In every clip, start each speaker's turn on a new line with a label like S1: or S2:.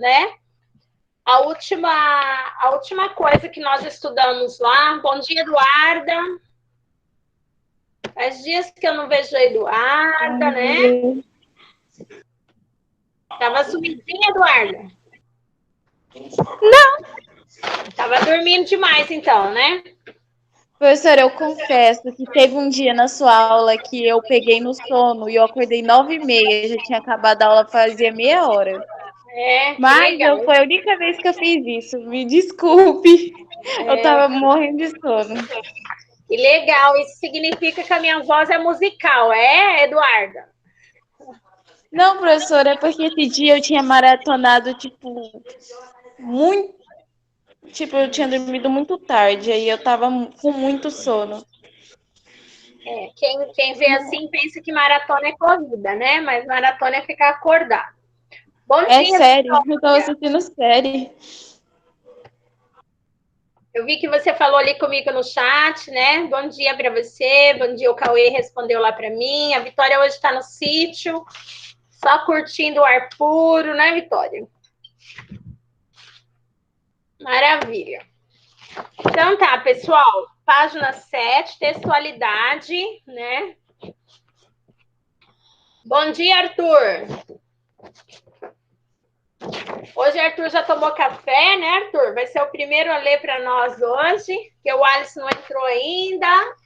S1: né? A última coisa que nós estudamos lá. Bom dia, Eduarda. Faz dias que eu não vejo a Eduarda, né? Tava sumidinha, Eduarda?
S2: Não.
S1: Tava dormindo demais, então, né?
S2: Professora, eu confesso que teve um dia na sua aula que eu peguei no sono e eu acordei 9h30, já tinha acabado a aula fazia meia hora.
S1: Que
S2: Mas
S1: legal.
S2: foi a única vez que eu fiz isso. Me desculpe. Eu tava morrendo de sono.
S1: Que legal. Isso significa que a minha voz é musical, Eduarda?
S2: Não, professora, é porque esse dia eu tinha maratonado, muito. Eu tinha dormido muito tarde, aí eu tava com muito sono.
S1: Quem vê assim pensa que maratona é corrida, né? Mas maratona é ficar acordado. Bom
S2: É
S1: dia,
S2: sério,
S1: Vitória.
S2: eu tava assistindo série.
S1: Eu vi que você falou ali comigo no chat, né? Bom dia para você. Bom dia, o Cauê respondeu lá para mim. A Vitória hoje está no sítio, só curtindo o ar puro, né, Vitória? Maravilha. Então tá, pessoal. Página 7, textualidade, né? Bom dia, Arthur. Hoje Arthur já tomou café, né, Arthur? Vai ser o primeiro a ler para nós hoje, que o Alisson não entrou ainda.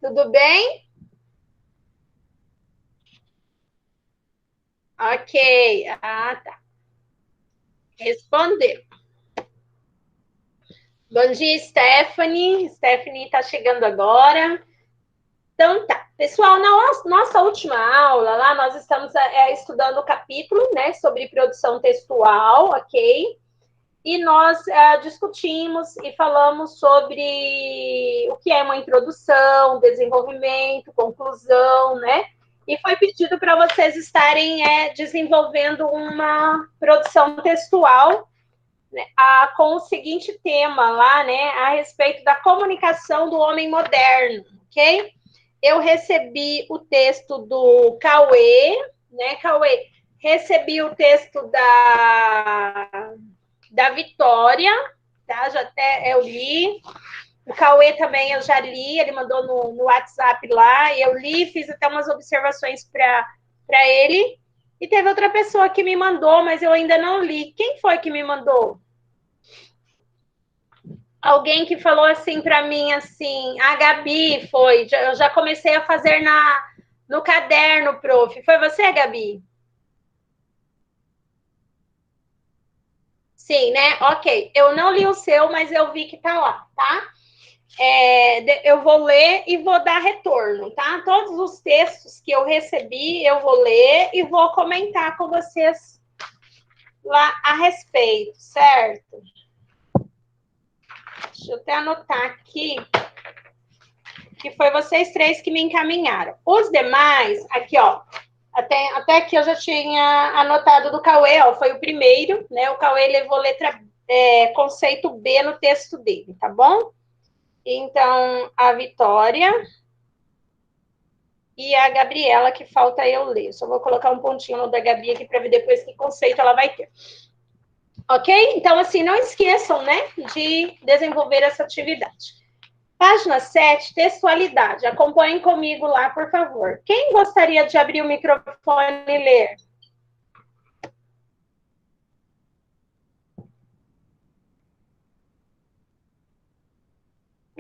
S1: Tudo bem? Ok. Ah, tá. Respondeu. Bom dia, Stephanie. Stephanie está chegando agora. Então tá. Pessoal, na nossa última aula lá, nós estamos estudando o capítulo, né, sobre produção textual, ok? E nós discutimos e falamos sobre o que é uma introdução, desenvolvimento, conclusão, né? E foi pedido para vocês estarem desenvolvendo uma produção textual, né, com o seguinte tema lá, né, a respeito da comunicação do homem moderno, ok? Eu recebi o texto do Cauê, né, Cauê? Recebi o texto da Vitória, tá? Já até eu li. O Cauê também eu já li, ele mandou no WhatsApp lá, e eu li, fiz até umas observações para ele. E teve outra pessoa que me mandou, mas eu ainda não li. Quem foi que me mandou? Alguém que falou assim para mim, assim, a Gabi foi, eu já comecei a fazer no caderno, prof. Foi você, Gabi? Sim, né? Ok. Eu não li o seu, mas eu vi que tá lá, tá? Eu vou ler e vou dar retorno, tá? Todos os textos que eu recebi, eu vou ler e vou comentar com vocês lá a respeito, certo? Deixa eu até anotar aqui, que foi vocês três que me encaminharam. Os demais, aqui, ó, até aqui eu já tinha anotado do Cauê, ó, foi o primeiro, né? O Cauê levou conceito B no texto dele, tá bom? Então, a Vitória e a Gabriela, que falta eu ler. Só vou colocar um pontinho no da Gabi aqui para ver depois que conceito ela vai ter. Ok? Então, assim, não esqueçam, né, de desenvolver essa atividade. Página 7, textualidade. Acompanhem comigo lá, por favor. Quem gostaria de abrir o microfone e ler?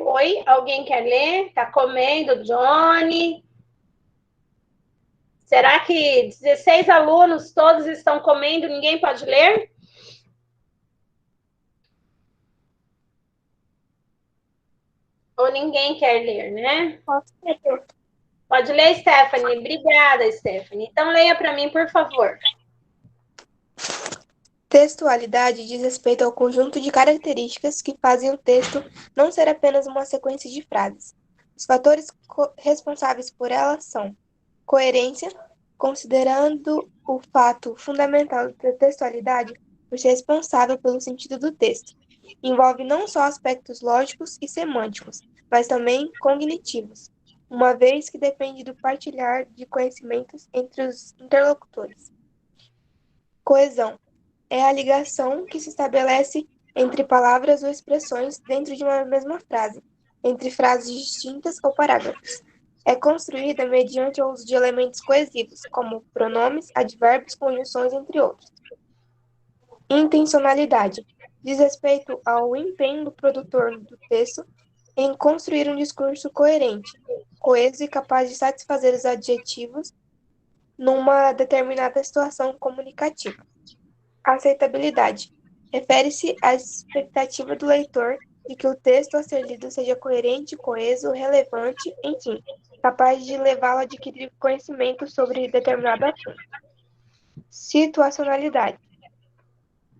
S1: Oi, alguém quer ler? Tá comendo, Johnny? Será que 16 alunos todos estão comendo, ninguém pode ler? Ou ninguém quer ler, né? Pode ler, Stephanie. Obrigada, Stephanie. Então, leia para mim, por favor.
S3: Textualidade diz respeito ao conjunto de características que fazem o texto não ser apenas uma sequência de frases. Os fatores responsáveis por ela são coerência, considerando o fato fundamental da textualidade por ser responsável pelo sentido do texto. Envolve não só aspectos lógicos e semânticos, mas também cognitivos, uma vez que depende do partilhar de conhecimentos entre os interlocutores. Coesão é a ligação que se estabelece entre palavras ou expressões dentro de uma mesma frase, entre frases distintas ou parágrafos. É construída mediante o uso de elementos coesivos, como pronomes, advérbios, conjunções, entre outros. Intencionalidade diz respeito ao empenho do produtor do texto em construir um discurso coerente, coeso e capaz de satisfazer os adjetivos numa determinada situação comunicativa. Aceitabilidade refere-se à expectativa do leitor de que o texto a ser lido seja coerente, coeso, relevante, enfim, capaz de levá-lo a adquirir conhecimento sobre determinado assunto. Situacionalidade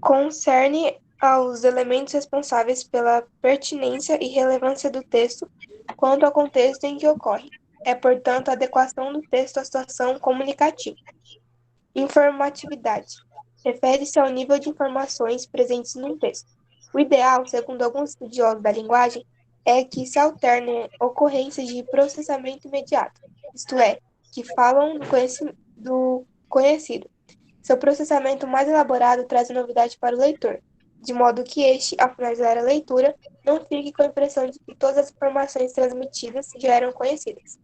S3: concerne aos elementos responsáveis pela pertinência e relevância do texto quanto ao contexto em que ocorre. É, portanto, a adequação do texto à situação comunicativa. Informatividade refere-se ao nível de informações presentes num texto. O ideal, segundo alguns estudiosos da linguagem, é que se alterne ocorrências de processamento imediato, isto é, que falam do conhecido. Seu processamento mais elaborado traz novidade para o leitor, de modo que este, ao finalizar a leitura, não fique com a impressão de que todas as informações transmitidas já eram conhecidas.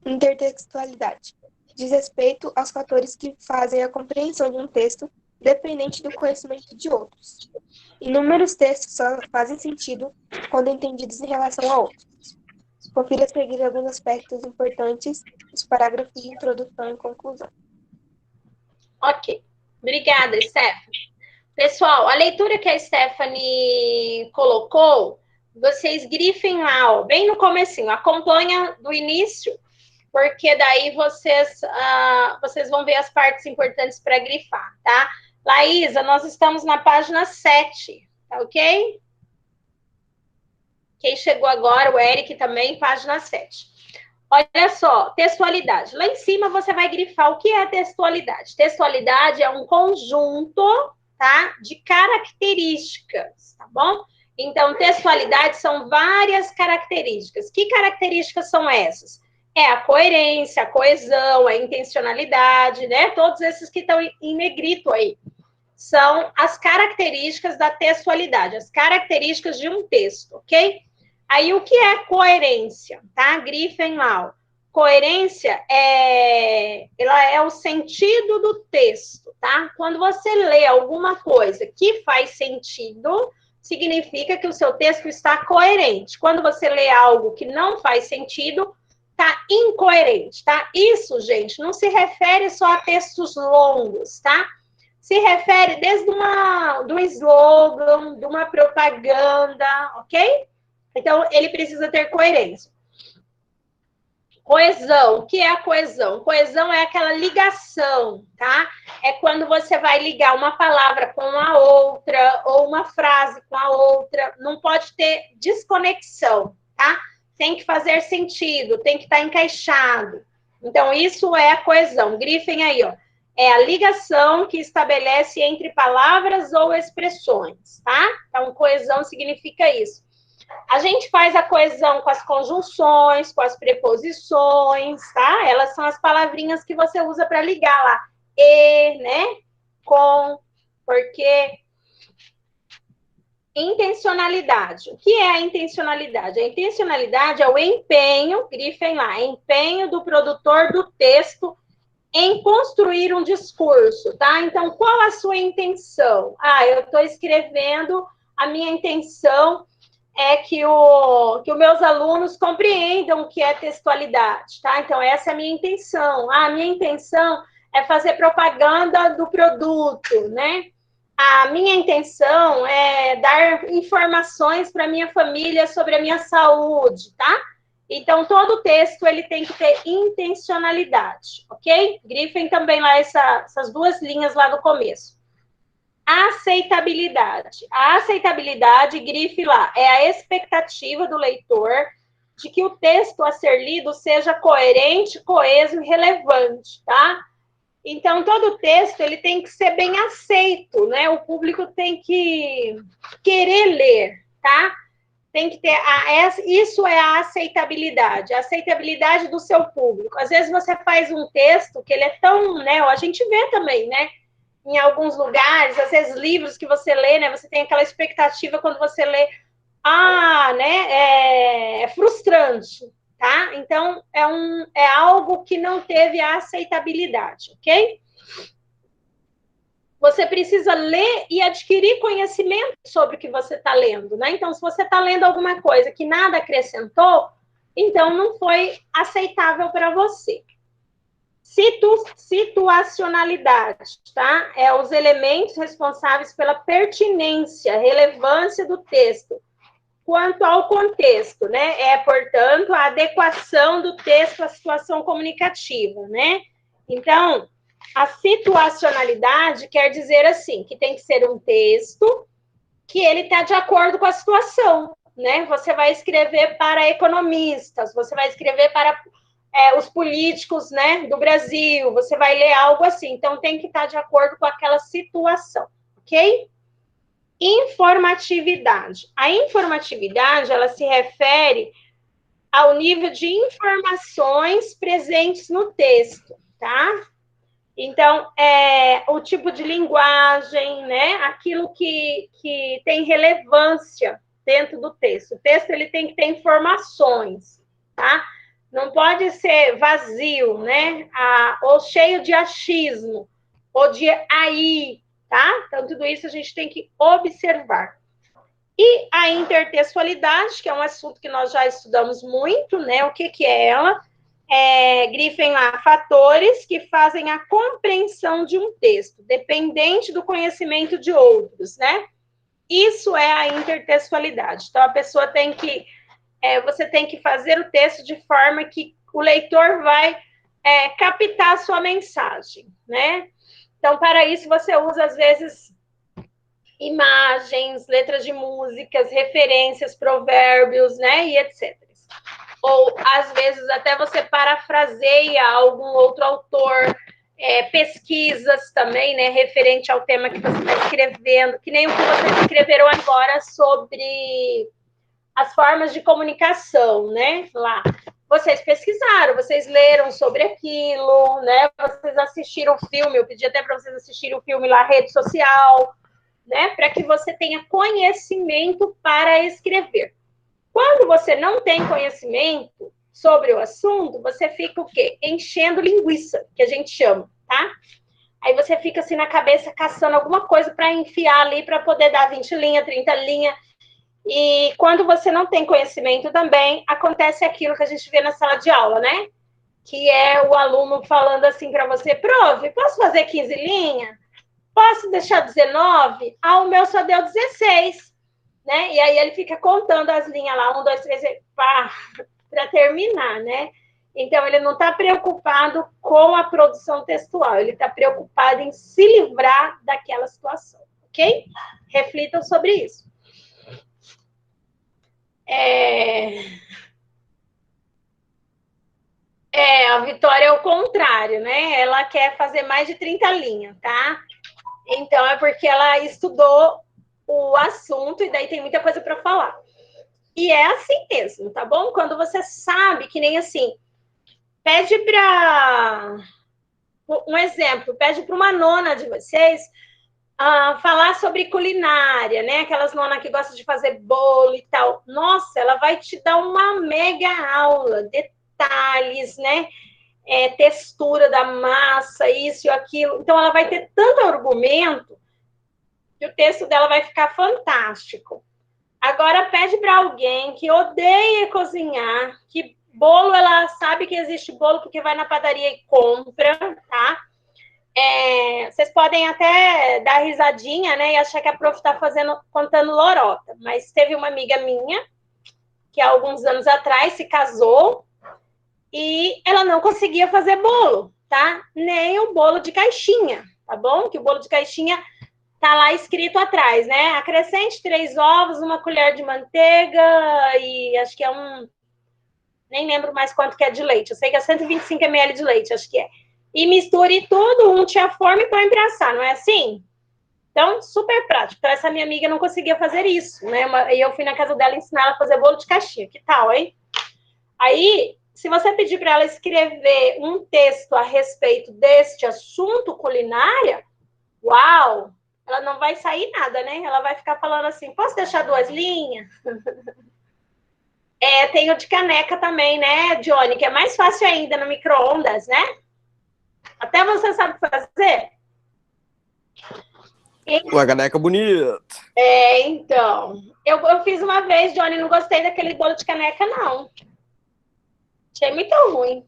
S3: Intertextualidade diz respeito aos fatores que fazem a compreensão de um texto dependente do conhecimento de outros. Inúmeros textos só fazem sentido quando entendidos em relação a outros. Confira a seguir alguns aspectos importantes dos parágrafos de introdução e conclusão.
S1: Ok. Obrigada, Stephanie. Pessoal, a leitura que a Stephanie colocou, vocês grifem lá, ó, bem no comecinho. Acompanha do início, porque daí vocês vão ver as partes importantes para grifar, tá? Laísa, nós estamos na página 7, tá ok? Quem chegou agora, o Eric também, página 7. Olha só, textualidade. Lá em cima você vai grifar o que é textualidade. Textualidade é um conjunto, tá, de características, tá bom? Então, textualidade são várias características. Que características são essas? É a coerência, a coesão, a intencionalidade, né? Todos esses que estão em negrito aí. São as características da textualidade, as características de um texto, ok? Aí, o que é coerência, tá? Grifem lá. Coerência ela é o sentido do texto, tá? Quando você lê alguma coisa que faz sentido, significa que o seu texto está coerente. Quando você lê algo que não faz sentido, tá incoerente, tá? Isso, gente, não se refere só a textos longos, tá? Se refere desde de um slogan, de uma propaganda, ok? Então, ele precisa ter coerência. Coesão, o que é a coesão? Coesão é aquela ligação, tá? É quando você vai ligar uma palavra com a outra, ou uma frase com a outra. Não pode ter desconexão, tá? Tem que fazer sentido, tem que estar encaixado. Então, isso é a coesão. Grifem aí, ó. É a ligação que estabelece entre palavras ou expressões, tá? Então, coesão significa isso. A gente faz a coesão com as conjunções, com as preposições, tá? Elas são as palavrinhas que você usa para ligar lá. E, né? Com, porque. Intencionalidade. O que é a intencionalidade? A intencionalidade é o empenho, grifem lá, empenho do produtor do texto em construir um discurso, tá? Então, qual a sua intenção? Eu estou escrevendo, a minha intenção é que os meus alunos compreendam o que é textualidade, tá? Então, essa é a minha intenção. A minha intenção é fazer propaganda do produto, né? A minha intenção é dar informações para minha família sobre a minha saúde, tá? Então, todo texto ele tem que ter intencionalidade, ok? Grifem também lá essas duas linhas lá no começo. Aceitabilidade. A aceitabilidade, grife lá, é a expectativa do leitor de que o texto a ser lido seja coerente, coeso e relevante, tá? Então, todo texto ele tem que ser bem aceito, né? O público tem que querer ler, tá? Tem que ter isso é a aceitabilidade do seu público. Às vezes você faz um texto que ele é tão, né? A gente vê também, né? em alguns lugares, às vezes livros que você lê, né? Você tem aquela expectativa quando você lê, né? É frustrante, tá? Então, é algo que não teve a aceitabilidade, ok? Você precisa ler e adquirir conhecimento sobre o que você está lendo, né? Então, se você está lendo alguma coisa que nada acrescentou, então não foi aceitável para você. Situacionalidade, tá? É os elementos responsáveis pela pertinência, relevância do texto, quanto ao contexto, né? É, portanto, a adequação do texto à situação comunicativa, né? Então, a situacionalidade quer dizer assim, que tem que ser um texto que ele está de acordo com a situação, né? Você vai escrever para economistas, você vai escrever para os políticos, né, do Brasil, você vai ler algo assim, então tem que estar de acordo com aquela situação, ok? Informatividade. A informatividade, ela se refere ao nível de informações presentes no texto, tá? Então, o tipo de linguagem, né? Aquilo que tem relevância dentro do texto. O texto, ele tem que ter informações, tá? Não pode ser vazio, né? Ou cheio de achismo, ou de aí, tá? Então, tudo isso a gente tem que observar. E a intertextualidade, que é um assunto que nós já estudamos muito, né? O que é ela? Grifem lá, fatores que fazem a compreensão de um texto, dependente do conhecimento de outros, né? Isso é a intertextualidade. Então, a pessoa tem que... você tem que fazer o texto de forma que o leitor vai captar a sua mensagem, né? Então, para isso, você usa, às vezes, imagens, letras de músicas, referências, provérbios, né? E etc. Ou, às vezes, até você parafraseia algum outro autor, pesquisas também, né, referente ao tema que você está escrevendo, que nem o que vocês escreveram agora sobre as formas de comunicação, né, lá. Vocês pesquisaram, vocês leram sobre aquilo, né, vocês assistiram o filme, eu pedi até para vocês assistirem o filme lá, rede social, né, para que você tenha conhecimento para escrever. Quando você não tem conhecimento sobre o assunto, você fica o quê? Enchendo linguiça, que a gente chama, tá? Aí você fica assim na cabeça caçando alguma coisa para enfiar ali para poder dar 20 linhas, 30 linhas. E quando você não tem conhecimento também, acontece aquilo que a gente vê na sala de aula, né? Que é o aluno falando assim para você, prof, posso fazer 15 linhas? Posso deixar 19? O meu só deu 16. Né? E aí ele fica contando as linhas lá, 1, 2, 3, para terminar, né? Então, ele não está preocupado com a produção textual, ele está preocupado em se livrar daquela situação, ok? Reflitam sobre isso. A Vitória é o contrário, né? Ela quer fazer mais de 30 linhas, tá? Então, é porque ela estudou o assunto e daí tem muita coisa para falar. E é assim mesmo, tá bom? Quando você sabe que nem assim, pede para... Um exemplo, pede para uma nona de vocês falar sobre culinária, né? Aquelas nonas que gostam de fazer bolo e tal. Nossa, ela vai te dar uma mega aula, detalhes, né? Textura da massa, isso e aquilo. Então, ela vai ter tanto argumento que o texto dela vai ficar fantástico. Agora, pede para alguém que odeia cozinhar, que bolo, ela sabe que existe bolo porque vai na padaria e compra, tá? Vocês podem até dar risadinha, né, e achar que a prof está contando lorota, mas teve uma amiga minha que há alguns anos atrás se casou e ela não conseguia fazer bolo, tá? Nem o bolo de caixinha, tá bom? Que o bolo de caixinha tá lá escrito atrás, né? Acrescente 3 ovos, 1 colher de manteiga e acho que nem lembro mais quanto que é de leite. Eu sei que é 125 ml de leite, acho que é. E misture tudo, unte a forma e põe para assar, não é assim? Então, super prático. Então, essa minha amiga não conseguia fazer isso, né? E eu fui na casa dela ensinar ela a fazer bolo de caixinha. Que tal, hein? Aí, se você pedir para ela escrever um texto a respeito deste assunto culinária, textual, ela não vai sair nada, né? Ela vai ficar falando assim, posso deixar 2 linhas? Tem o de caneca também, né, Johnny? Que é mais fácil ainda no micro-ondas, né? Até você sabe fazer.
S4: Uma caneca bonita.
S1: Então. Eu fiz uma vez, Johnny, não gostei daquele bolo de caneca, não. Achei muito ruim.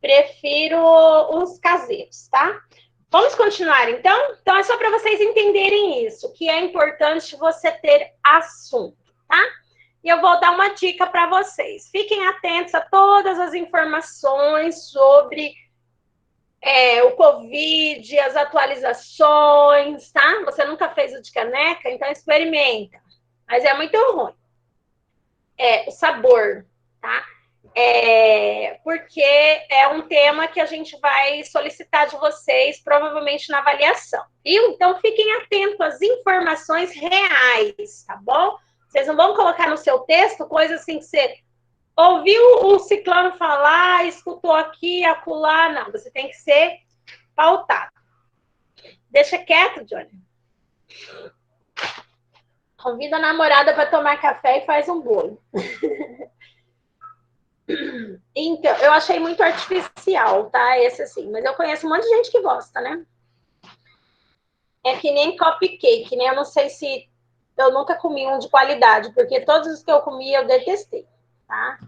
S1: Prefiro os caseiros, tá? Vamos continuar, então? Então, é só para vocês entenderem isso, que é importante você ter assunto, tá? E eu vou dar uma dica para vocês. Fiquem atentos a todas as informações sobre o Covid, as atualizações, tá? Você nunca fez o de caneca, então experimenta. Mas é muito ruim. O sabor, tá? Porque é um tema que a gente vai solicitar de vocês, provavelmente na avaliação. Então, fiquem atentos às informações reais, tá bom? Vocês não vão colocar no seu texto coisas assim que você ouviu o ciclano falar, escutou aqui, acolá. Não, você tem que ser pautado. Deixa quieto, Johnny. Convida a namorada para tomar café e faz um bolo. Então, eu achei muito artificial, tá? Esse assim, mas eu conheço um monte de gente que gosta, né? É que nem cupcake, né? Eu não sei se eu nunca comi um de qualidade, porque todos os que eu comi eu detestei, tá?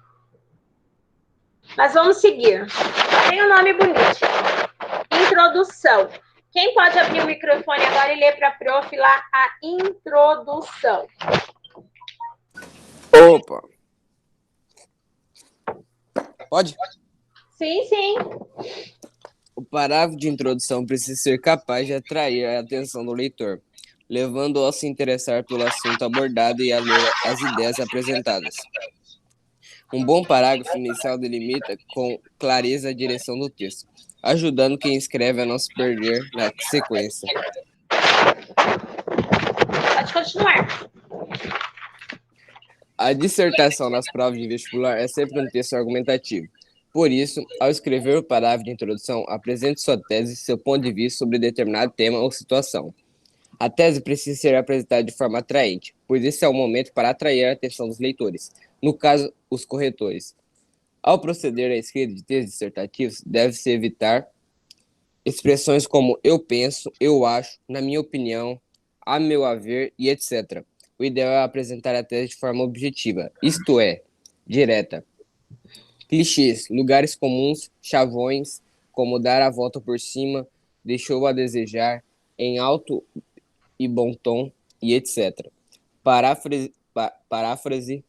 S1: Mas vamos seguir. Tem um nome bonito. Introdução. Quem pode abrir o microfone agora e ler para a prof lá a introdução?
S4: Opa! Pode?
S1: Sim, sim.
S4: O parágrafo de introdução precisa ser capaz de atrair a atenção do leitor, levando-o a se interessar pelo assunto abordado e a ler as ideias apresentadas. Um bom parágrafo inicial delimita com clareza a direção do texto, ajudando quem escreve a não se perder na sequência.
S1: Pode continuar.
S4: A dissertação nas provas de vestibular é sempre um texto argumentativo. Por isso, ao escrever o parágrafo de introdução, apresente sua tese e seu ponto de vista sobre determinado tema ou situação. A tese precisa ser apresentada de forma atraente, pois esse é o momento para atrair a atenção dos leitores, no caso, os corretores. Ao proceder à escrita de textos dissertativos, deve-se evitar expressões como eu penso, eu acho, na minha opinião, a meu haver e etc. O ideal é apresentar a tese de forma objetiva, isto é, direta. Clichês, lugares comuns, chavões, como dar a volta por cima, deixou a desejar, em alto e bom tom, e etc. Paráfrase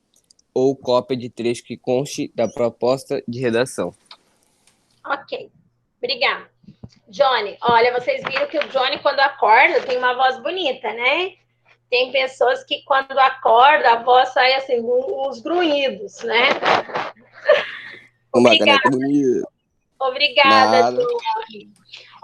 S4: ou cópia de trecho que conste da proposta de redação.
S1: Ok, obrigada. Johnny, olha, vocês viram que o Johnny, quando acorda, tem uma voz bonita, né? Tem pessoas que, quando acorda, a voz sai assim, os grunhidos, né?
S4: Uma caneca bonita.
S1: Obrigada, Johnny.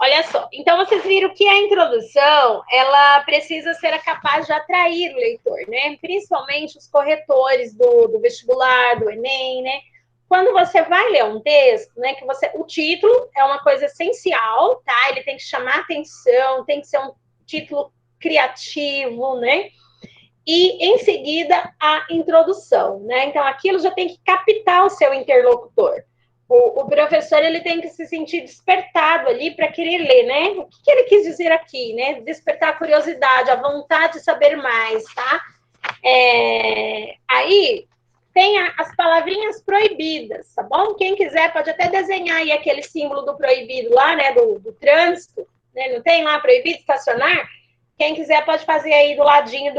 S1: Olha só, então vocês viram que a introdução, ela precisa ser capaz de atrair o leitor, né? Principalmente os corretores do vestibular, do Enem, né? Quando você vai ler um texto, né, o título é uma coisa essencial, tá? Ele tem que chamar atenção, tem que ser um título criativo, né? E, em seguida, a introdução, né? Então, aquilo já tem que captar o seu interlocutor. O professor, ele tem que se sentir despertado ali para querer ler, né? O que ele quis dizer aqui, né? Despertar a curiosidade, a vontade de saber mais, tá? Aí, tem as palavrinhas proibidas, tá bom? Quem quiser pode até desenhar aí aquele símbolo do proibido lá, né? Do trânsito, né? Não tem lá proibido estacionar? Quem quiser pode fazer aí do ladinho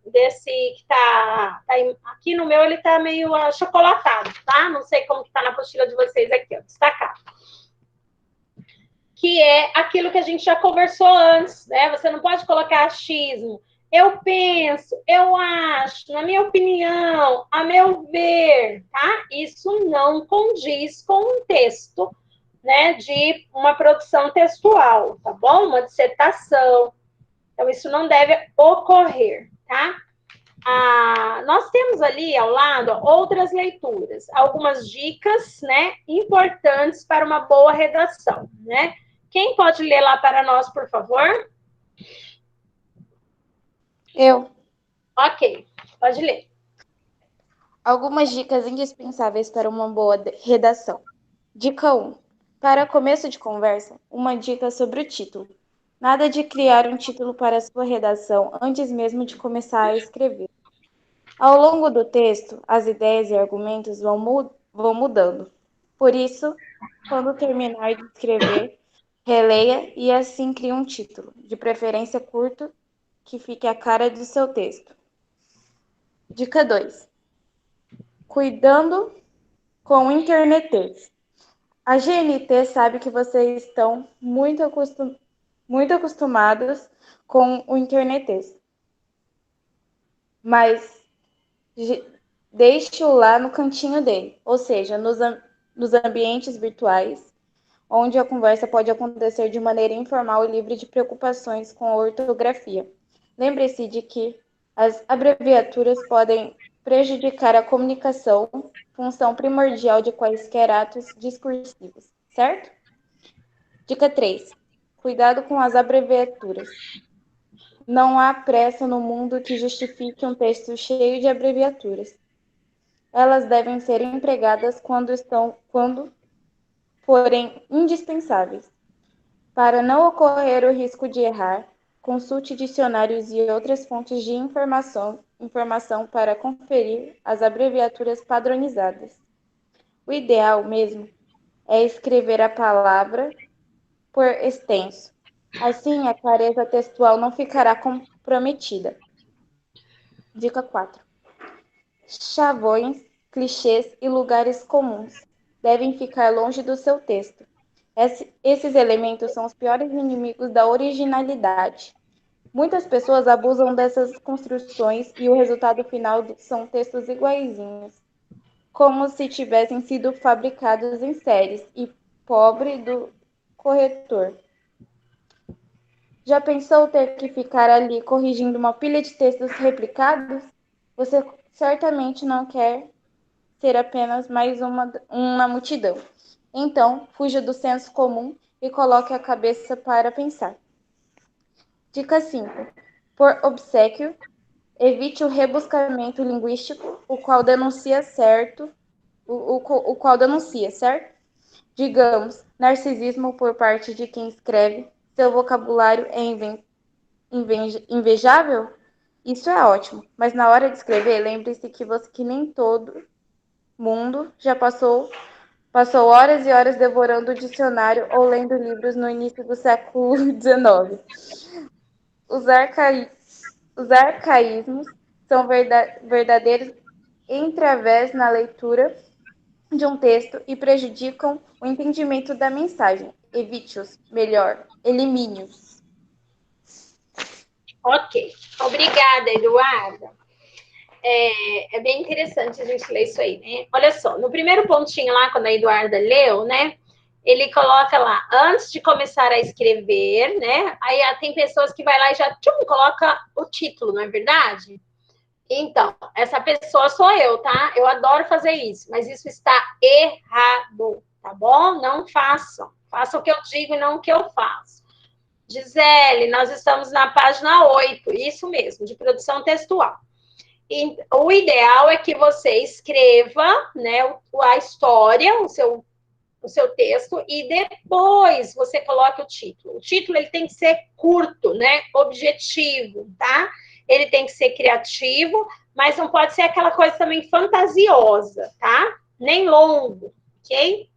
S1: desse que tá aqui no meu, ele tá meio achocolatado, tá? Não sei como que tá na apostila de vocês aqui, ó, destacado. Que é aquilo que a gente já conversou antes, né? Você não pode colocar achismo. Eu penso, eu acho, na minha opinião, a meu ver, tá? Isso não condiz com um texto, né, de uma produção textual, tá bom? Uma dissertação. Então, isso não deve ocorrer, tá? Nós temos ali ao lado outras leituras, algumas dicas, né, importantes para uma boa redação, né? Quem pode ler lá para nós, por favor?
S2: Eu.
S1: Ok, pode ler.
S2: Algumas dicas indispensáveis para uma boa redação. Dica 1. Para começo de conversa, uma dica sobre o título. Nada de criar um título para sua redação antes mesmo de começar a escrever. Ao longo do texto, as ideias e argumentos vão mudando. Por isso, quando terminar de escrever, releia e assim crie um título, de preferência curto, que fique a cara do seu texto. Dica 2. Cuidando com o internetês. A GNT sabe que vocês estão muito acostumados com o internetês, mas deixe-o lá no cantinho dele, ou seja, nos ambientes virtuais, onde a conversa pode acontecer de maneira informal e livre de preocupações com a ortografia. Lembre-se de que as abreviaturas podem prejudicar a comunicação, função primordial de quaisquer atos discursivos, certo? Dica 3. Cuidado com as abreviaturas. Não há pressa no mundo que justifique um texto cheio de abreviaturas. Elas devem ser empregadas quando forem indispensáveis. Para não ocorrer o risco de errar, consulte dicionários e outras fontes de informação para conferir as abreviaturas padronizadas. O ideal mesmo é escrever a palavra por extenso. Assim, a clareza textual não ficará comprometida. Dica 4. Chavões, clichês e lugares comuns devem ficar longe do seu texto. Esses elementos são os piores inimigos da originalidade. Muitas pessoas abusam dessas construções e o resultado final são textos iguaizinhos, como se tivessem sido fabricados em séries e pobre do corretor. Já pensou ter que ficar ali corrigindo uma pilha de textos replicados? Você certamente não quer ser apenas mais uma multidão. Então, fuja do senso comum e coloque a cabeça para pensar. Dica 5. Por obséquio, evite o rebuscamento linguístico, o qual denuncia, certo? Digamos, narcisismo por parte de quem escreve. Seu vocabulário é invejável? Isso é ótimo, mas na hora de escrever, lembre-se que nem todo mundo já passou horas e horas devorando o dicionário ou lendo livros no início do século XIX. Os arcaísmos são verdadeiros entravés na leitura de um texto e prejudicam o entendimento da mensagem. Evite-os, melhor, elimine-os.
S1: Ok, obrigada, Eduarda. É bem interessante a gente ler isso aí, né? Olha só, no primeiro pontinho lá, quando a Eduarda leu, né? Ele coloca lá, antes de começar a escrever, né? Aí tem pessoas que vai lá e já coloca o título, não é verdade? Então, essa pessoa sou eu, tá? Eu adoro fazer isso, mas isso está errado, tá bom? Não façam. Façam o que eu digo e não o que eu faço. Gisele, nós estamos na página 8, isso mesmo, de produção textual. E o ideal é que você escreva, né, a história, o seu texto, e depois você coloque o título. O título ele tem que ser curto, né, objetivo, tá? Ele tem que ser criativo, mas não pode ser aquela coisa também fantasiosa, tá? Nem longo, ok?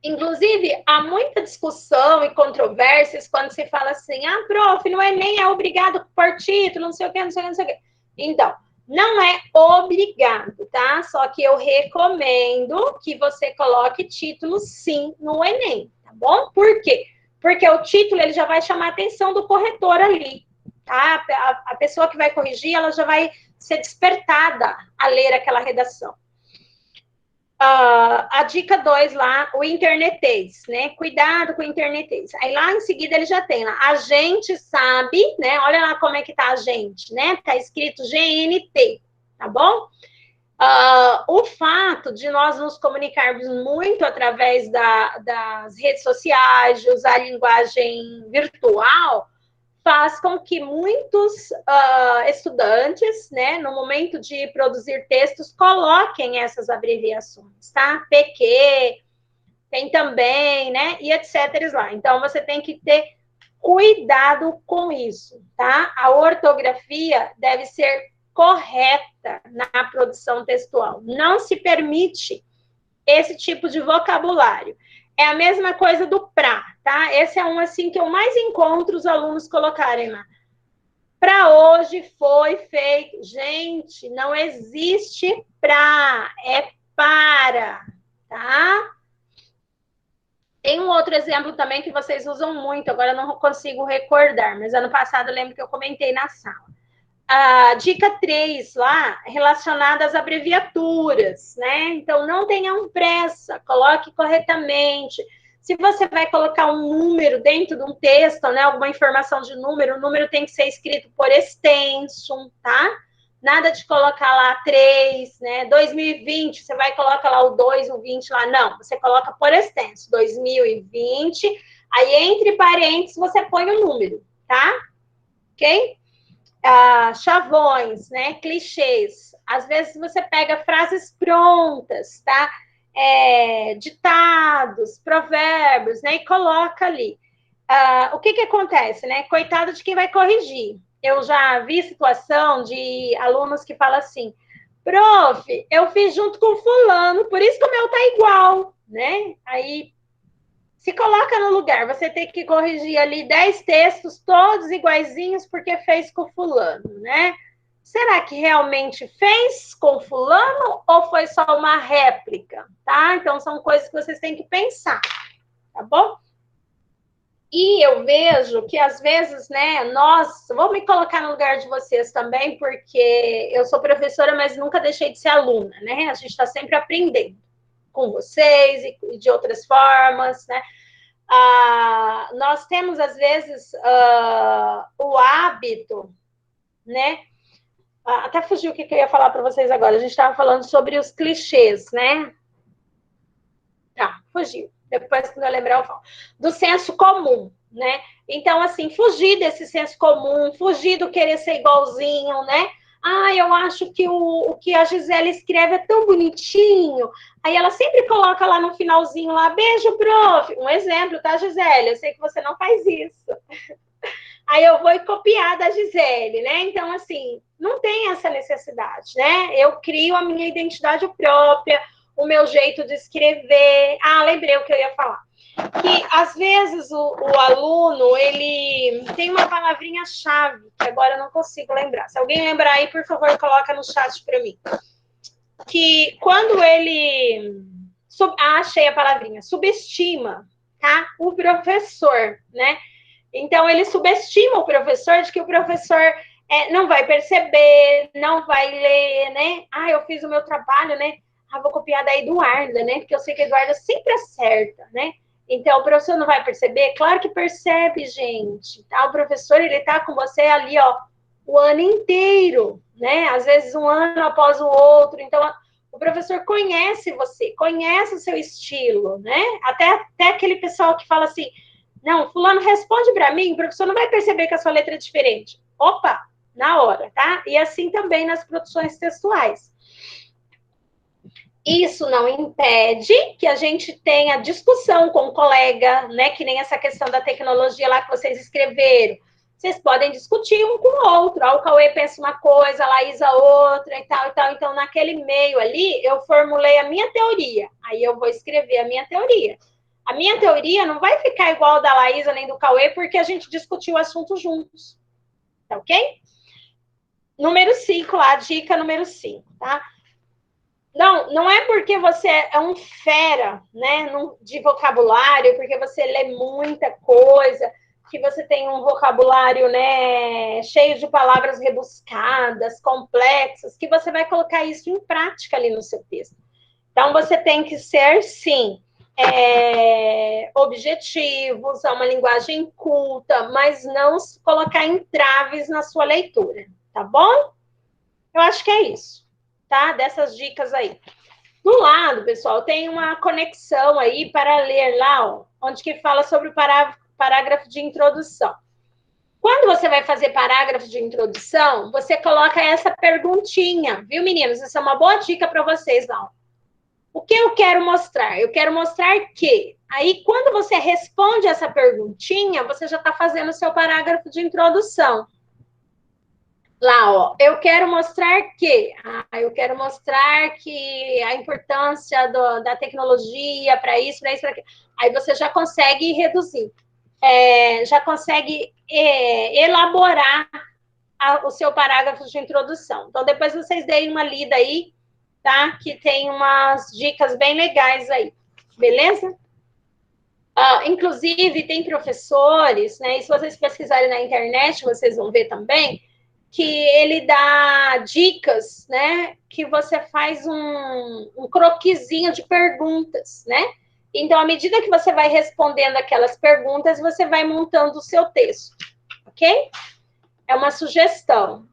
S1: Inclusive, há muita discussão e controvérsias quando se fala assim, prof, no Enem é obrigado por título, não sei o quê, não sei o quê, não sei o quê. Então, não é obrigado, tá? Só que eu recomendo que você coloque título, sim, no Enem, tá bom? Por quê? Porque o título, ele já vai chamar a atenção do corretor ali, tá? A pessoa que vai corrigir, ela já vai ser despertada a ler aquela redação. A dica 2 lá, o internetês, né? Cuidado com o internetês. Aí lá em seguida ele já tem lá, a gente sabe, né? Olha lá como é que tá a gente, né? Tá escrito GNT, tá bom? O fato de nós nos comunicarmos muito através das redes sociais, de usar a linguagem virtual, faz com que muitos estudantes, né, no momento de produzir textos, coloquem essas abreviações, tá? PQ, tem também, né, e etc. lá. Então, você tem que ter cuidado com isso, tá? A ortografia deve ser correta na produção textual. Não se permite esse tipo de vocabulário. É a mesma coisa do pra, tá? Esse é um, assim, que eu mais encontro os alunos colocarem lá. Para hoje foi feito. Gente, não existe pra, é para, tá? Tem um outro exemplo também que vocês usam muito, agora eu não consigo recordar, mas ano passado eu lembro que eu comentei na sala. A dica 3 lá, relacionada às abreviaturas, né? Então, não tenham pressa, coloque corretamente. Se você vai colocar um número dentro de um texto, né? Alguma informação de número, o número tem que ser escrito por extenso, tá? Nada de colocar lá 3, né? 2020, você vai colocar lá o 2, o 20 lá. Não, você coloca por extenso, 2020. Aí, entre parênteses, você põe o número, tá? Ok? Chavões, né? Clichês. Às vezes você pega frases prontas, tá? Ditados, provérbios, né? E coloca ali. O que acontece, né? Coitado de quem vai corrigir. Eu já vi situação de alunos que falam assim, prof, eu fiz junto com fulano, por isso que o meu tá igual, né? Aí se coloca no lugar, você tem que corrigir ali 10 textos, todos iguaizinhos, porque fez com fulano, né? Será que realmente fez com fulano ou foi só uma réplica, tá? Então, são coisas que vocês têm que pensar, tá bom? E eu vejo que, às vezes, né, vou me colocar no lugar de vocês também, porque eu sou professora, mas nunca deixei de ser aluna, né? A gente está sempre aprendendo com vocês e de outras formas, né? Nós temos, às vezes, o hábito, né? Até fugiu o que eu ia falar para vocês agora. A gente estava falando sobre os clichês, né? Tá, fugiu. Depois, quando eu lembrar, eu falo. Do senso comum, né? Então, assim, fugir desse senso comum, fugir do querer ser igualzinho, né? Eu acho que o que a Gisele escreve é tão bonitinho. Aí ela sempre coloca lá no finalzinho lá, beijo, prof. Um exemplo, tá, Gisele? Eu sei que você não faz isso. Aí eu vou copiar da Gisele, né? Então, assim, não tem essa necessidade, né? Eu crio a minha identidade própria, o meu jeito de escrever. Lembrei o que eu ia falar. Que, às vezes, o aluno, ele tem uma palavrinha-chave, que agora eu não consigo lembrar. Se alguém lembrar aí, por favor, coloca no chat para mim. Que quando ele... achei a palavrinha. Subestima, tá? O professor, né? Então, ele subestima o professor, de que o professor não vai perceber, não vai ler, né? Eu fiz o meu trabalho, né? Vou copiar da Eduarda, né? Porque eu sei que a Eduarda sempre acerta, né? Então, o professor não vai perceber? Claro que percebe, gente. Tá? O professor, ele tá com você ali, ó, o ano inteiro, né? Às vezes um ano após o outro. Então, o professor conhece você, conhece o seu estilo, né? Até aquele pessoal que fala assim, não, fulano responde para mim, o professor não vai perceber que a sua letra é diferente. Opa, na hora, tá? E assim também nas produções textuais. Isso não impede que a gente tenha discussão com o colega, né? Que nem essa questão da tecnologia lá que vocês escreveram. Vocês podem discutir um com o outro. O Cauê pensa uma coisa, a Laísa outra e tal, e tal. Então, naquele meio ali, eu formulei a minha teoria. Aí eu vou escrever a minha teoria. A minha teoria não vai ficar igual da Laísa nem do Cauê, porque a gente discutiu o assunto juntos. Tá ok? Número 5 lá, dica número 5, tá? Não é porque você é um fera, né, de vocabulário, porque você lê muita coisa, que você tem um vocabulário, né, cheio de palavras rebuscadas, complexas, que você vai colocar isso em prática ali no seu texto. Então, você tem que ser, sim, objetivo, usar uma linguagem culta, mas não colocar entraves na sua leitura, tá bom? Eu acho que é isso. tá? Dessas dicas aí. Do lado, pessoal, tem uma conexão aí para ler lá, ó, onde que fala sobre o parágrafo de introdução. Quando você vai fazer parágrafo de introdução, você coloca essa perguntinha, viu, meninos? Isso é uma boa dica para vocês, não. O que eu quero mostrar? Eu quero mostrar que. Aí, quando você responde essa perguntinha, você já está fazendo o seu parágrafo de introdução. Lá, ó, eu quero mostrar que. Eu quero mostrar que a importância da tecnologia para isso, para isso, para aquilo. Aí você já consegue reduzir. Já consegue elaborar o seu parágrafo de introdução. Então, depois vocês deem uma lida aí, tá? Que tem umas dicas bem legais aí, beleza? Inclusive, tem professores, né? E se vocês pesquisarem na internet, vocês vão ver também, que ele dá dicas, né? Que você faz um croquisinho de perguntas, né? Então, à medida que você vai respondendo aquelas perguntas, você vai montando o seu texto, ok? É uma sugestão.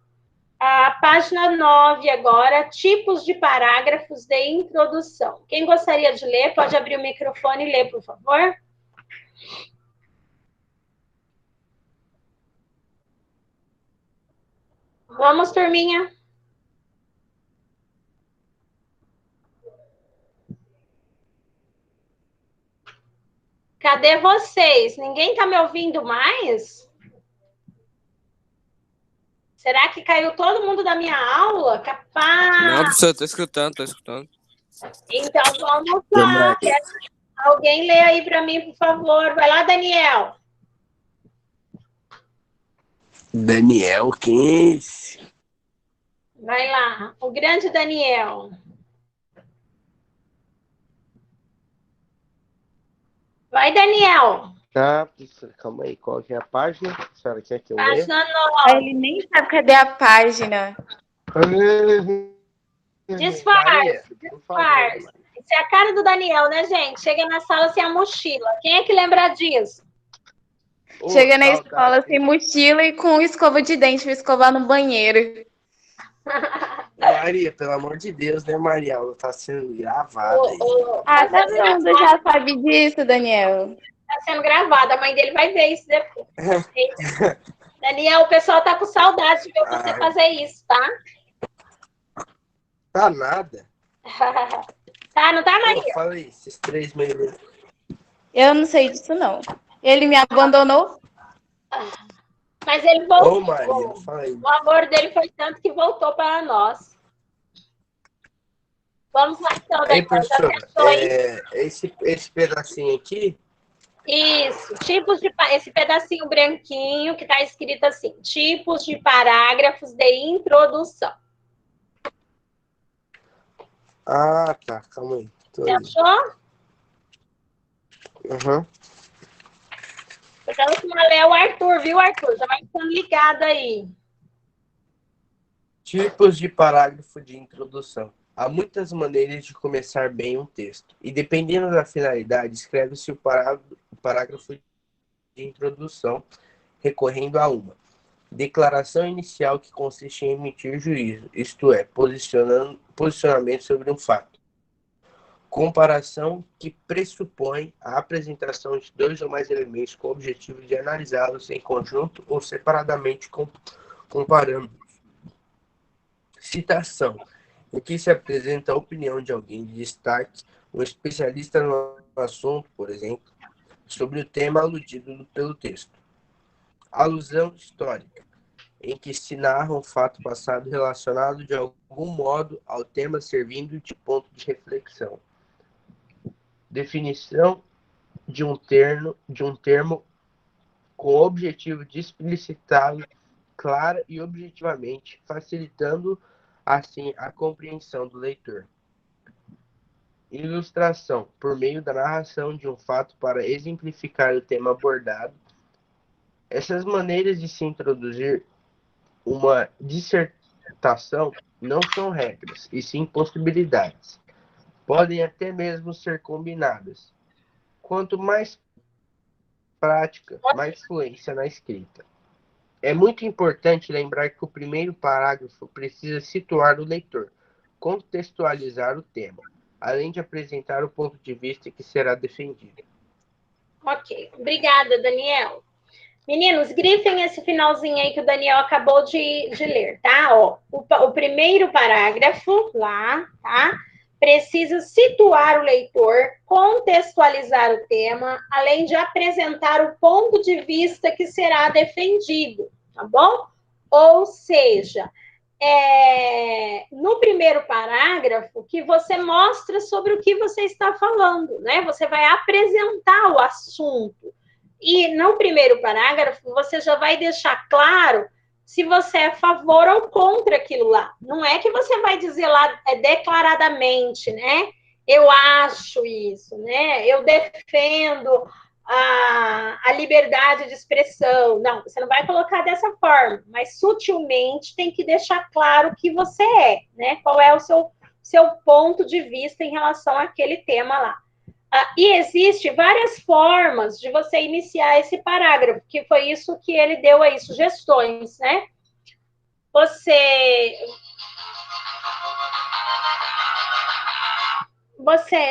S1: A página 9 agora, tipos de parágrafos de introdução. Quem gostaria de ler, pode abrir o microfone e ler, por favor. Vamos, turminha. Cadê vocês? Ninguém está me ouvindo mais? Será que caiu todo mundo da minha aula? Capaz!
S4: Não, professor, tô escutando.
S1: Então, vamos lá. Alguém lê aí para mim, por favor. Vai lá, Daniel.
S5: Daniel, quem é esse?
S1: Vai lá. O grande Daniel. Vai, Daniel.
S5: Tá, professor, calma aí. Qual que é a página? A senhora quer que eu leia?
S1: Página 9.
S2: Ele nem sabe cadê a página.
S1: Disfarce.
S5: Por favor.
S1: Isso é a cara do Daniel, né, gente? Chega na sala sem a mochila. Quem é que lembra disso?
S2: Chega na escola sem mochila e com escova de dente para escovar no banheiro.
S5: Maria, pelo amor de Deus, né, Maria? Ela tá sendo gravada aí.
S2: Todo mundo já sabe disso, Daniel.
S1: Tá sendo gravada. A mãe dele vai ver isso depois. Daniel, o pessoal tá com saudade de ver você fazer isso, tá?
S5: Tá nada.
S1: Tá, não tá, Maria?
S5: Fala aí, esses 3 meses.
S2: Eu não sei disso, não. Ele me abandonou?
S1: Mas ele voltou.
S5: Ô, Maria, fala aí.
S1: O amor dele foi tanto que voltou para nós. Vamos lá, então,
S5: Ei,
S1: Daniel.
S5: professor, esse pedacinho aqui?
S1: Isso, esse pedacinho branquinho que está escrito assim, tipos de parágrafos de introdução.
S5: Ah, tá, calma aí.
S1: Você achou?
S5: Uhum.
S1: Eu quero que ler o Arthur, viu, Arthur? Já vai ficando ligado aí.
S5: Tipos de parágrafo de introdução. Há muitas maneiras de começar bem um texto, e dependendo da finalidade, escreve-se o parágrafo de introdução, recorrendo a uma declaração inicial que consiste em emitir juízo, isto é, posicionamento sobre um fato. Comparação que pressupõe a apresentação de 2 ou mais elementos com o objetivo de analisá-los em conjunto ou separadamente comparando. Citação, em que se apresenta a opinião de alguém de destaque, um especialista no assunto, por exemplo, sobre o tema aludido pelo texto. Alusão histórica, em que se narra um fato passado relacionado de algum modo ao tema, servindo de ponto de reflexão. Definição de um termo com o objetivo de explicitá-lo clara e objetivamente, facilitando assim a compreensão do leitor. Ilustração, por meio da narração de um fato para exemplificar o tema abordado. Essas maneiras de se introduzir uma dissertação não são regras, e sim possibilidades. Podem até mesmo ser combinadas. Quanto mais prática, mais fluência na escrita. É muito importante lembrar que o primeiro parágrafo precisa situar o leitor, contextualizar o tema, além de apresentar o ponto de vista que será defendido.
S1: Ok, obrigada, Daniel. Meninos, grifem esse finalzinho aí que o Daniel acabou de ler, tá? Ó, o primeiro parágrafo lá, tá? Precisa situar o leitor, contextualizar o tema, além de apresentar o ponto de vista que será defendido, tá bom? Ou seja, no primeiro parágrafo que você mostra sobre o que você está falando, né? Você vai apresentar o assunto. E no primeiro parágrafo, você já vai deixar claro se você é a favor ou contra aquilo lá. Não é que você vai dizer lá declaradamente, né? Eu acho isso, né? Eu defendo a liberdade de expressão. Não, você não vai colocar dessa forma, mas sutilmente tem que deixar claro o que você é, né? Qual é o seu ponto de vista em relação àquele tema lá. E existe várias formas de você iniciar esse parágrafo, que foi isso que ele deu aí, sugestões, né?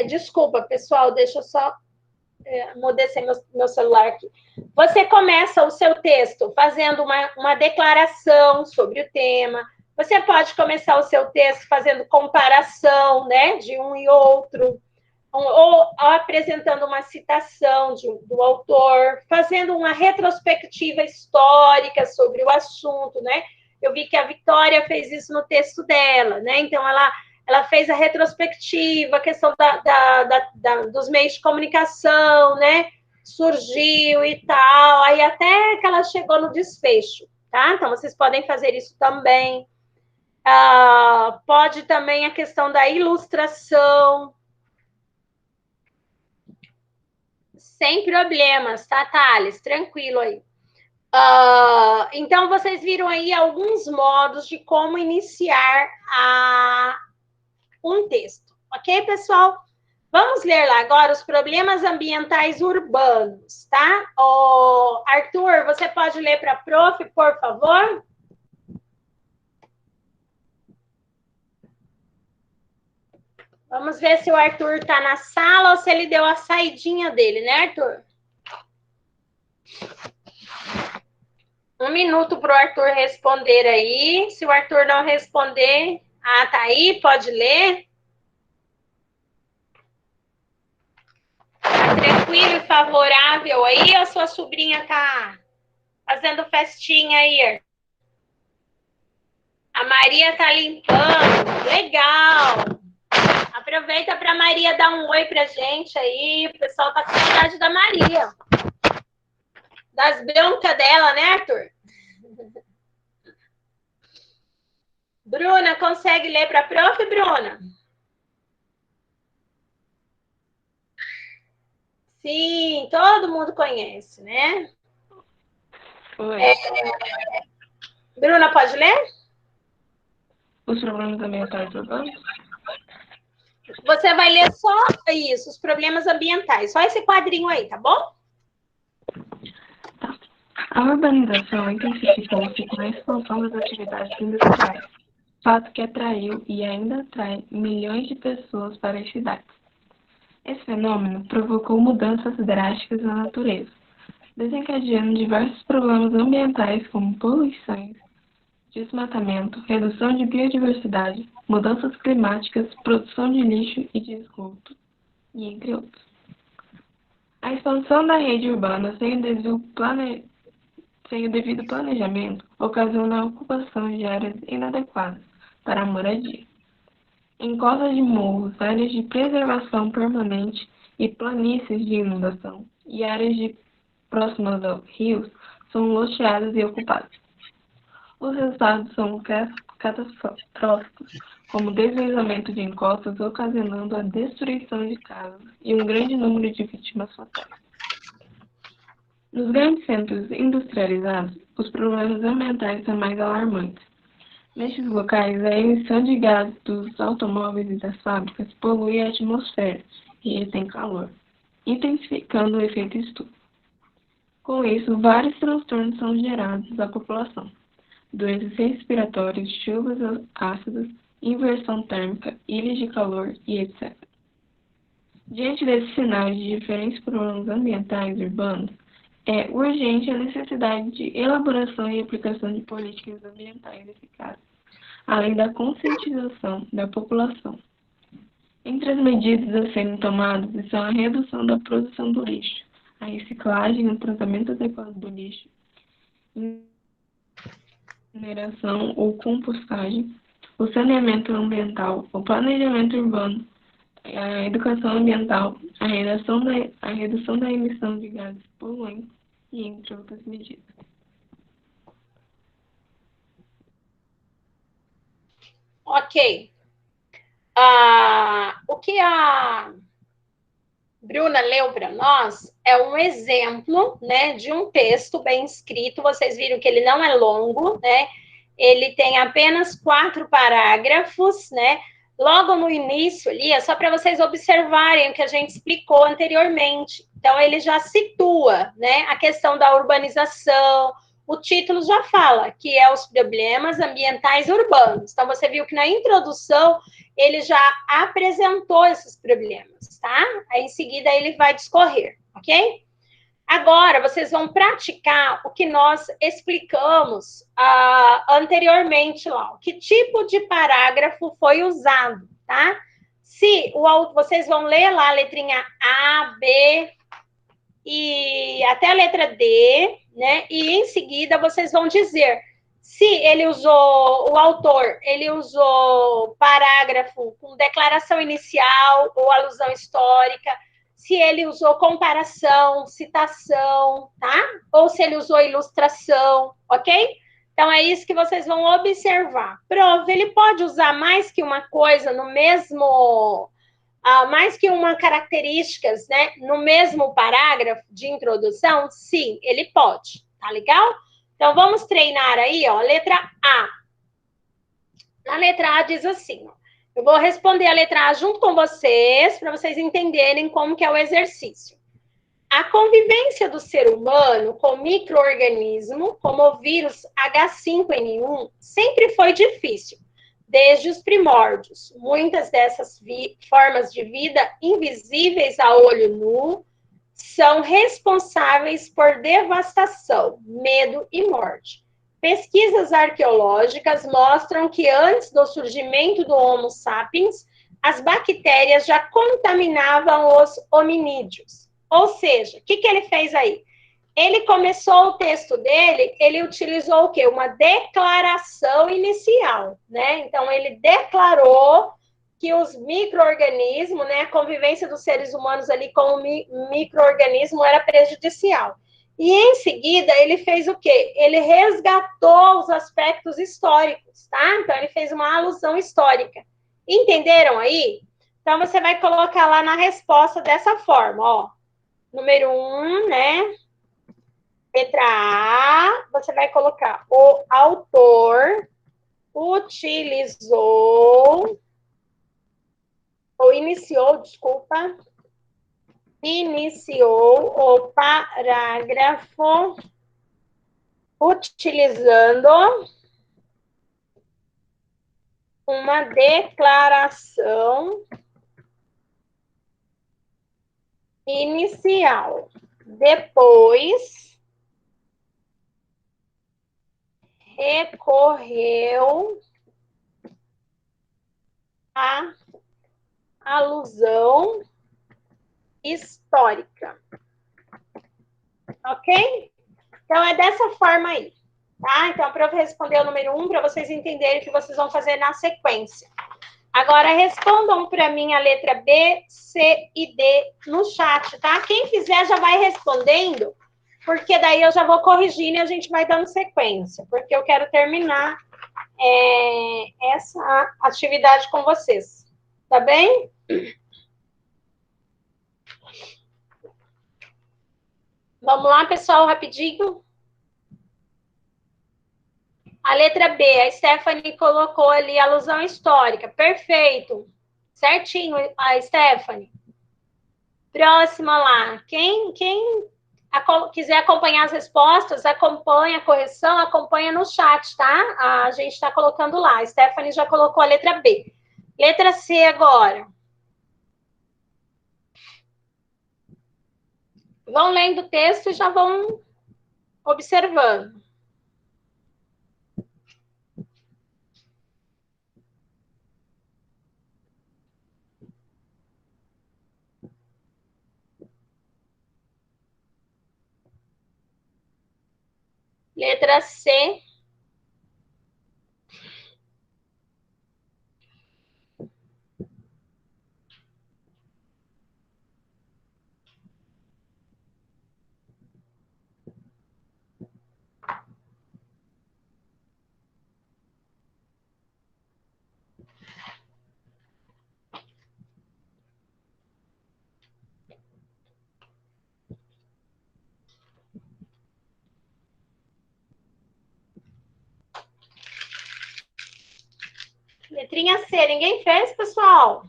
S1: Desculpa, pessoal, deixa eu só amolecer meu celular aqui. Você começa o seu texto fazendo uma declaração sobre o tema. Você pode começar o seu texto fazendo comparação, né, de um e outro, ou apresentando uma citação do autor, fazendo uma retrospectiva histórica sobre o assunto, né? Eu vi que a Vitória fez isso no texto dela, né? Então, ela fez a retrospectiva, a questão dos meios de comunicação, né? Surgiu e tal, aí até que ela chegou no desfecho, tá? Então, vocês podem fazer isso também. Pode também a questão da ilustração, sem problemas, tá, Thales? Tranquilo aí. Então, vocês viram aí alguns modos de como iniciar um texto. Ok, pessoal? Vamos ler lá agora os problemas ambientais urbanos, tá? Arthur, você pode ler para a prof, por favor? Vamos ver se o Arthur está na sala ou se ele deu a saidinha dele, né, Arthur? 1 minuto para o Arthur responder aí. Se o Arthur não responder... tá aí, pode ler. Tá tranquilo e favorável aí, ou a sua sobrinha tá fazendo festinha aí, Arthur? A Maria tá limpando. Legal! Aproveita para a Maria dar um oi pra gente aí. O pessoal tá com saudade da Maria. Das broncas dela, né, Arthur? Bruna, consegue ler para a prof, Bruna? Sim, todo mundo conhece, né?
S6: Oi.
S1: Bruna, pode ler?
S6: Os problemas ambientais urbanos?
S1: Você vai ler só isso, os problemas ambientais. Só esse quadrinho aí, tá bom?
S6: Tá. A urbanização intensificou-se com a expansão das atividades industriais, fato que atraiu e ainda atrai milhões de pessoas para as cidades. Esse fenômeno provocou mudanças drásticas na natureza, desencadeando diversos problemas ambientais como poluições, desmatamento, redução de biodiversidade, mudanças climáticas, produção de lixo e de esgoto, e entre outros. A expansão da rede urbana sem o devido planejamento ocasiona a ocupação de áreas inadequadas para a moradia. Encostas de morros, áreas de preservação permanente e planícies de inundação, e áreas próximas aos rios são loteadas e ocupadas. Os resultados são catastróficos, como deslizamento de encostas ocasionando a destruição de casas e um grande número de vítimas fatais. Nos grandes centros industrializados, os problemas ambientais são mais alarmantes. Nestes locais, a emissão de gases dos automóveis e das fábricas polui a atmosfera e retém calor, intensificando o efeito estufa. Com isso, vários transtornos são gerados à população. Doenças respiratórias, chuvas ácidas inversão térmica, ilhas de calor e etc. Diante desses sinais de diferentes problemas ambientais urbanos, é urgente a necessidade de elaboração e aplicação de políticas ambientais eficazes, além da conscientização da população. Entre as medidas a serem tomadas estão a redução da produção do lixo, a reciclagem e o tratamento adequado do lixo, mineração ou compostagem, o saneamento ambiental, o planejamento urbano, a educação ambiental, a redução da emissão de gases poluentes e entre outras medidas.
S1: Ok. O que a Bruna leu para nós é um exemplo, né, de um texto bem escrito. Vocês viram que ele não é longo, né? Ele tem apenas 4 parágrafos, né? Logo no início ali, é só para vocês observarem o que a gente explicou anteriormente. Então, ele já situa, né, a questão da urbanização. O título já fala que é os problemas ambientais urbanos. Então, você viu que na introdução ele já apresentou esses problemas, tá? Aí, em seguida, ele vai discorrer, ok? Agora, vocês vão praticar o que nós explicamos anteriormente lá. Que tipo de parágrafo foi usado, tá? Vocês vão ler lá a letrinha A, B e até a letra D, né? E em seguida vocês vão dizer se ele usou, o autor, ele usou parágrafo com declaração inicial ou alusão histórica, se ele usou comparação, citação, tá? Ou se ele usou ilustração, ok? Então, é isso que vocês vão observar. Prova, ele pode usar mais que uma coisa no mesmo... mais que uma características, né? No mesmo parágrafo de introdução? Sim, ele pode. Tá legal? Então, vamos treinar aí, ó, letra A. Na letra A diz assim, ó, eu vou responder a letra A junto com vocês, para vocês entenderem como que é o exercício. A convivência do ser humano com micro-organismo, como o vírus H5N1, sempre foi difícil, desde os primórdios. Muitas dessas formas de vida invisíveis a olho nu são responsáveis por devastação, medo e morte. Pesquisas arqueológicas mostram que antes do surgimento do Homo sapiens, as bactérias já contaminavam os hominídeos. Ou seja, o que ele fez aí? Ele começou o texto dele, ele utilizou o quê? Uma declaração inicial, né? Então, ele declarou que os micro-organismos, né, a convivência dos seres humanos ali com o micro-organismo era prejudicial. E, em seguida, ele fez o quê? Ele resgatou os aspectos históricos, tá? Então, ele fez uma alusão histórica. Entenderam aí? Então, você vai colocar lá na resposta dessa forma, ó. Número 1, né? Letra A, você vai colocar o autor utilizou, ou iniciou, desculpa, iniciou o parágrafo utilizando uma declaração inicial. Depois, recorreu à alusão histórica. Ok? Então, é dessa forma aí. Tá? Então, para eu responder o número 1, para vocês entenderem o que vocês vão fazer na sequência. Agora, respondam para mim a letra B, C e D no chat, tá? Quem fizer já vai respondendo, porque daí eu já vou corrigindo e a gente vai dando sequência, porque eu quero terminar essa atividade com vocês. Tá bem? Vamos lá, pessoal, rapidinho. A letra B, a Stephanie colocou ali alusão histórica. Perfeito. Certinho, a Stephanie. Próxima lá. Quem quiser acompanhar as respostas, acompanha a correção, acompanha no chat, tá? A gente está colocando lá. A Stephanie já colocou a letra B. Letra C agora. Vão lendo o texto e já vão observando. Letra C. Letrinha C. Ninguém fez, pessoal?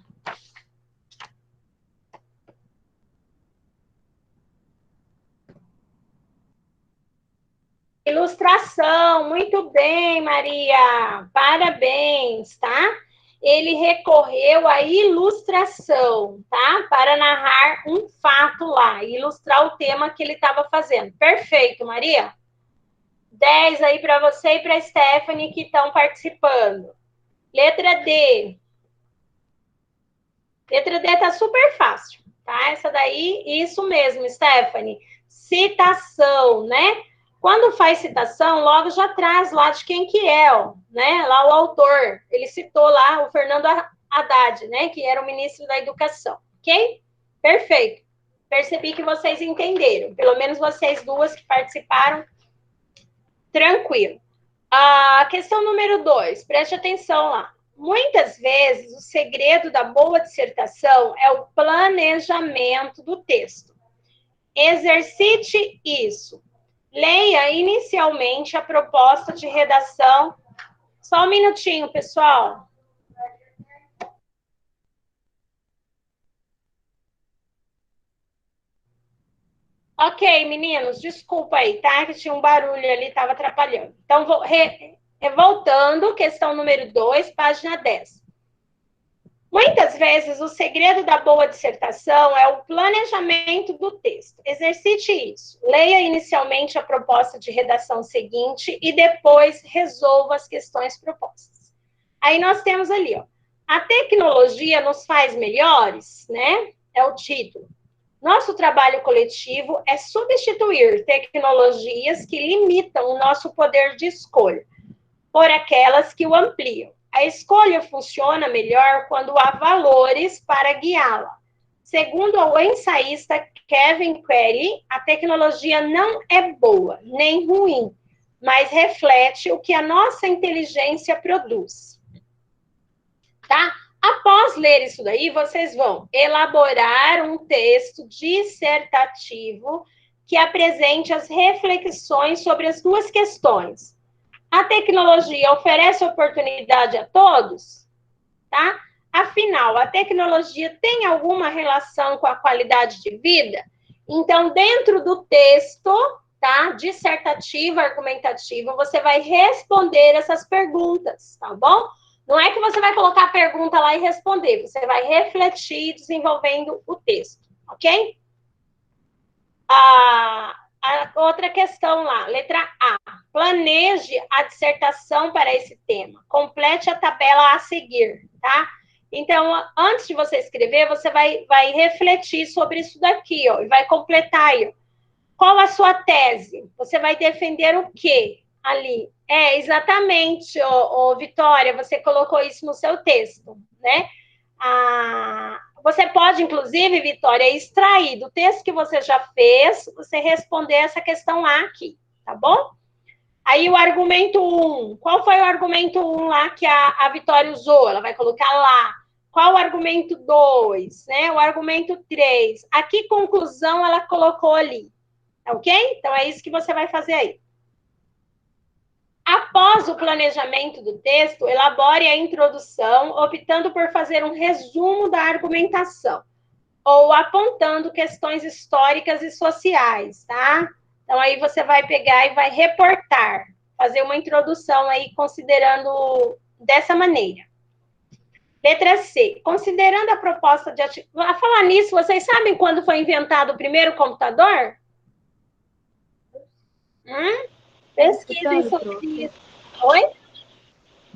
S1: Ilustração, muito bem, Maria, parabéns, tá? Ele recorreu à ilustração, tá? Para narrar um fato lá, ilustrar o tema que ele estava fazendo. Perfeito, Maria. 10 aí para você e para a Stephanie que estão participando. Letra D. Letra D tá super fácil, tá? Essa daí, isso mesmo, Stephanie. Citação, né? Quando faz citação, logo já traz lá de quem que é, ó, né? Lá o autor, ele citou lá o Fernando Haddad, né? Que era o ministro da Educação, ok? Perfeito. Percebi que vocês entenderam. Pelo menos vocês duas que participaram. Tranquilo. A questão número 2, preste atenção lá. Muitas vezes, o segredo da boa dissertação é o planejamento do texto. Exercite isso. Leia inicialmente a proposta de redação. Só um minutinho, pessoal. Ok, meninos, desculpa aí, tá? Que tinha um barulho ali, estava atrapalhando. Então, voltando, questão número 2, página 10. Muitas vezes, o segredo da boa dissertação é o planejamento do texto. Exercite isso. Leia inicialmente a proposta de redação seguinte e depois resolva as questões propostas. Aí nós temos ali, ó, a tecnologia nos faz melhores, né? É o título. Nosso trabalho coletivo é substituir tecnologias que limitam o nosso poder de escolha por aquelas que o ampliam. A escolha funciona melhor quando há valores para guiá-la. Segundo o ensaísta Kevin Query, a tecnologia não é boa nem ruim, mas reflete o que a nossa inteligência produz. Tá? Após ler isso daí, vocês vão elaborar um texto dissertativo que apresente as reflexões sobre as duas questões. A tecnologia oferece oportunidade a todos? Tá? Afinal, a tecnologia tem alguma relação com a qualidade de vida? Então, dentro do texto, tá? Dissertativo, argumentativo, você vai responder essas perguntas, tá bom? Não é que você vai colocar a pergunta lá e responder, você vai refletir desenvolvendo o texto, ok? A outra questão lá, letra A. Planeje a dissertação para esse tema. Complete a tabela a seguir, tá? Então, antes de você escrever, você vai refletir sobre isso daqui, ó, e vai completar aí, ó. Qual a sua tese? Você vai defender o quê ali? Exatamente, Vitória, você colocou isso no seu texto, né? Você pode, inclusive, Vitória, extrair do texto que você já fez, você responder essa questão A aqui, tá bom? Aí o argumento 1, qual foi o argumento 1 lá que a Vitória usou? Ela vai colocar lá. Qual o argumento 2, né? O argumento 3. A que conclusão ela colocou ali? Ok? Então, é isso que você vai fazer aí. Após o planejamento do texto, elabore a introdução, optando por fazer um resumo da argumentação. ou apontando questões históricas e sociais, tá? Então, aí você vai pegar e vai reportar, fazer uma introdução aí, considerando dessa maneira. Letra C. Considerando a proposta de atividade... A falar nisso, vocês sabem quando foi inventado o primeiro computador? Pesquisem sobre isso. Oi?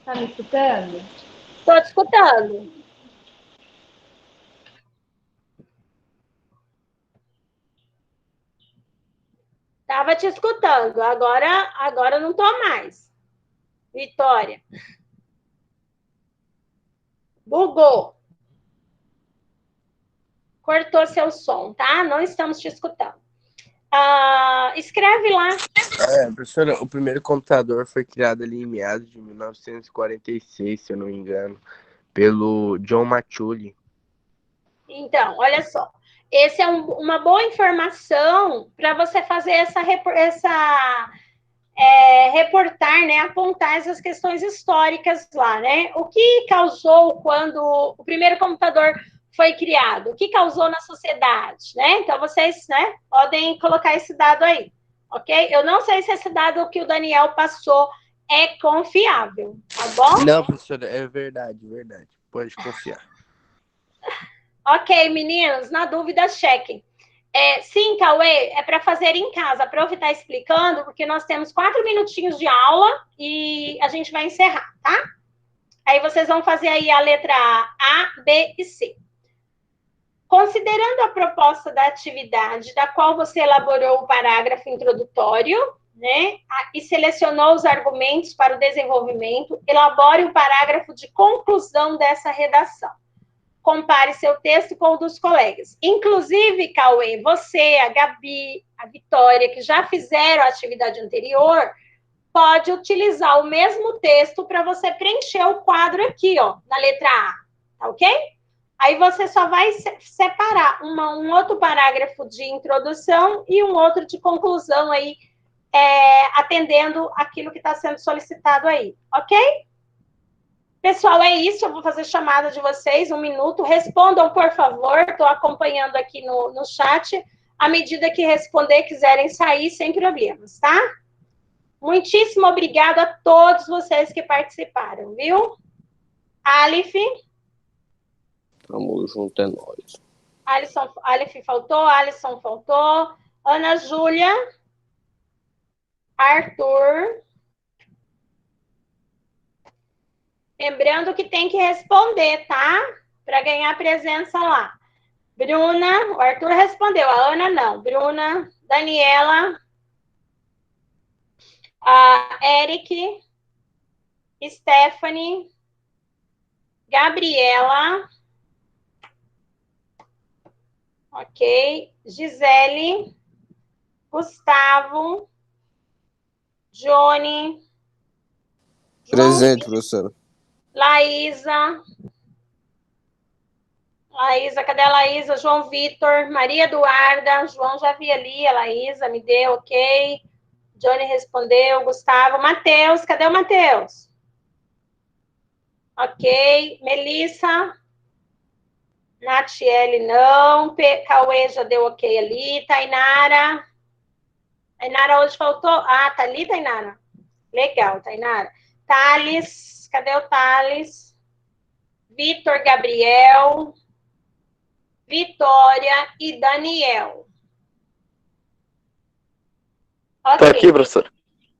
S2: Tá me escutando?
S1: Estou te escutando. Estava te escutando. Agora não estou mais. Vitória. Bugou. Cortou seu som, tá? Não estamos te escutando. Escreve lá.
S5: Professora, o primeiro computador foi criado ali em meados de 1946, se eu não me engano, pelo John Matuli.
S1: Então, olha só. Esse é uma boa informação para você fazer reportar, né, apontar essas questões históricas lá, né? O que causou quando o primeiro computador foi criado? O que causou na sociedade, né? Então, vocês, né, podem colocar esse dado aí, ok? Eu não sei se esse dado que o Daniel passou é confiável, tá bom?
S5: Não, professora, é verdade. Pode confiar.
S1: Ok, meninos, na dúvida, chequem. Sim, Cauê, é para fazer em casa. A prof está explicando, porque nós temos 4 minutinhos de aula e a gente vai encerrar, tá? Aí vocês vão fazer aí a letra A, B e C. Considerando a proposta da atividade da qual você elaborou o parágrafo introdutório, né, e selecionou os argumentos para o desenvolvimento, elabore o parágrafo de conclusão dessa redação. Compare seu texto com o dos colegas. Inclusive, Cauê, você, a Gabi, a Vitória, que já fizeram a atividade anterior, pode utilizar o mesmo texto para você preencher o quadro aqui, ó, na letra A, tá ok? Aí você só vai separar um outro parágrafo de introdução e um outro de conclusão aí, atendendo aquilo que está sendo solicitado aí, ok? Pessoal, é isso. Eu vou fazer chamada de vocês, 1 minuto. Respondam, por favor. Estou acompanhando aqui no chat. À medida que responder, quiserem sair, sem problemas, tá? Muitíssimo obrigada a todos vocês que participaram, viu? Alif.
S4: Tamo junto, é nóis.
S1: Alif faltou, Alisson faltou. Ana Júlia. Arthur. Lembrando que tem que responder, tá? Para ganhar presença lá. Bruna, o Arthur respondeu, a Ana não. Bruna, Daniela, a Eric, Stephanie, Gabriela, ok, Gisele, Gustavo, Johnny,
S4: Presente, professora.
S1: Laísa, cadê a Laísa? João Vitor, Maria Eduarda, João já vi ali, a Laísa me deu, ok. Johnny respondeu, Gustavo. Matheus, cadê o Matheus? Ok. Melissa. Natiele, não. Cauê já deu ok ali. Tainara. Tainara hoje faltou. Ah, tá ali, Tainara? Legal, Tainara. Thales, cadê o Thales? Vitor Gabriel. Vitória e Daniel. Okay.
S7: Tô aqui, professor.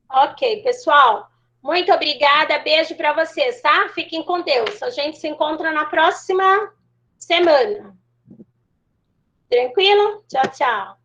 S1: Ok, pessoal. Muito obrigada. Beijo para vocês, tá? Fiquem com Deus. A gente se encontra na próxima semana. Tranquilo? Tchau, tchau.